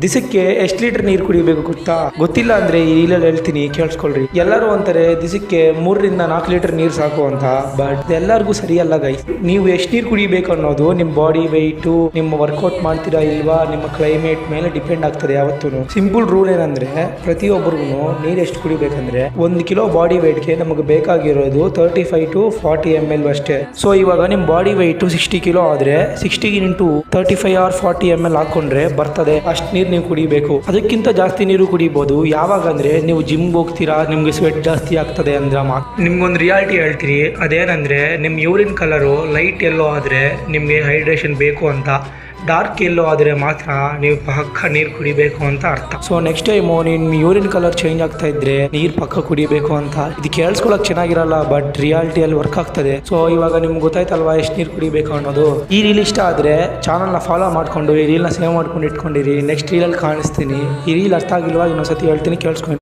ದಿಸಕ್ಕೆ ಎಷ್ಟು ಲೀಟರ್ ನೀರು ಕುಡಿಬೇಕು ಗೊತ್ತಿಲ್ಲ ಅಂದ್ರೆ ಈ ರೀಲಲ್ಲಿ ಹೇಳ್ತೀನಿ, ಕೇಳಿಸ್ಕೊಳ್ರಿ. ಎಲ್ಲರೂ ಅಂತಾರೆ ದಿಸಕ್ಕೆ 3 ರಿಂದ 4 ಲೀಟರ್ ನೀರು ಸಾಕು ಅಂತ, ಬಟ್ ಎಲ್ಲರಿಗೂ ಸರಿಯಲ್ಲ ಗೈಸ್. ನೀವು ಎಷ್ಟು ನೀರು ಕುಡಿಬೇಕು ಅನ್ನೋದು ನಿಮ್ಮ ಬಾಡಿ ವೆಯ್ಟು, ನಿಮ್ಮ ವರ್ಕೌಟ್ ಮಾಡ್ತೀರಾ ಇಲ್ವಾ, ನಿಮ್ಮ ಕ್ಲೈಮೇಟ್ ಮೇಲೆ ಡಿಪೆಂಡ್ ಆಗ್ತದೆ ಯಾವತ್ತೂ. ಸಿಂಪಲ್ ರೂಲ್ ಏನಂದ್ರೆ ಪ್ರತಿಯೊಬ್ಬರಿಗೂ ನೀರು ಎಷ್ಟು ಕುಡಿಬೇಕಂದ್ರೆ 1 ಕಿಲೋ ಬಾಡಿ ವೆಯ್ಟ್ಗೆ ನಮಗೆ ಬೇಕಾಗಿರೋದು 35 to 40 ml ಅಷ್ಟೇ. ಸೊ ಇವಾಗ ನಿಮ್ಮ ಬಾಡಿ ವೆಯ್ಟು 60 ಕಿಲೋ ಆದ್ರೆ 60 into 35 or 40 ml ಹಾಕೊಂಡ್ರೆ ಬರ್ತದೆ. ಅಷ್ಟು ನೀರು ನೀವು ಕುಡಿಬೇಕು. ಅದಕ್ಕಿಂತ ಜಾಸ್ತಿ ನೀರು ಕುಡಿಬಹುದು. ಯಾವಾಗ ಅಂದ್ರೆ ನೀವು ಜಿಮ್ಗೆ ಹೋಗ್ತೀರಾ, ನಿಮ್ಗೆ ಸ್ವೆಟ್ ಜಾಸ್ತಿ ಆಗ್ತದೆ ಅಂದ್ರೆ ನಿಮ್ಗೊಂದು ರಿಯಾಲಿಟಿ ಹೇಳ್ತೀರಿ. ಅದೇನಂದ್ರೆ ನಿಮ್ಮ ಯೂರಿನ್ ಕಲರು ಲೈಟ್ ಎಲ್ಲೋ ಆದ್ರೆ ನಿಮ್ಗೆ ಹೈಡ್ರೇಷನ್ ಬೇಕು ಅಂತ, ಡಾರ್ಕ್ ಎಲ್ಲೋ ಆದರೆ ಮಾತ್ರ ನೀವು ಪಕ್ಕ ನೀರು ಕುಡಿಬೇಕು ಅಂತ ಅರ್ಥ. ಸೊ ನೆಕ್ಸ್ಟ್ ಟೈಮು ನಿಮ್ಮ ಯೂರಿನ್ ಕಲರ್ ಚೇಂಜ್ ಆಗ್ತಾ ಇದ್ರೆ ನೀರು ಪಕ್ಕ ಕುಡಿಬೇಕು ಅಂತ. ಇದು ಕೇಳಿಸ್ಕೊಳಕ್ ಚೆನ್ನಾಗಿರಲ್ಲ, ಬಟ್ ರಿಯಾಲಿಟಿಯಲ್ಲಿ ವರ್ಕ್ ಆಗ್ತದೆ. ಸೊ ಇವಾಗ ನಿಮ್ಗೆ ಗೊತ್ತಾಯ್ತಲ್ವಾ ಎಷ್ಟು ನೀರು ಕುಡಿಬೇಕು ಅನ್ನೋದು. ಈ ರೀಲ್ ಇಷ್ಟ ಆದರೆ ಚಾನಲ್ನ ಫಾಲೋ ಮಾಡ್ಕೊಂಡು ಈ ರೀಲ್ನ ಸೇವ್ ಮಾಡ್ಕೊಂಡು ಇಟ್ಕೊಂಡಿರಿ. ನೆಕ್ಸ್ಟ್ ರೀಲಲ್ಲಿ ಕಾಣಿಸ್ತೀನಿ. ಈ ರೀಲ್ ಅರ್ಥ ಆಗಿಲ್ವಾ ಇನ್ನೊಂದ್ಸತಿ ಹೇಳ್ತೀನಿ, ಕೇಳಿಸ್ಕೊಂಡು.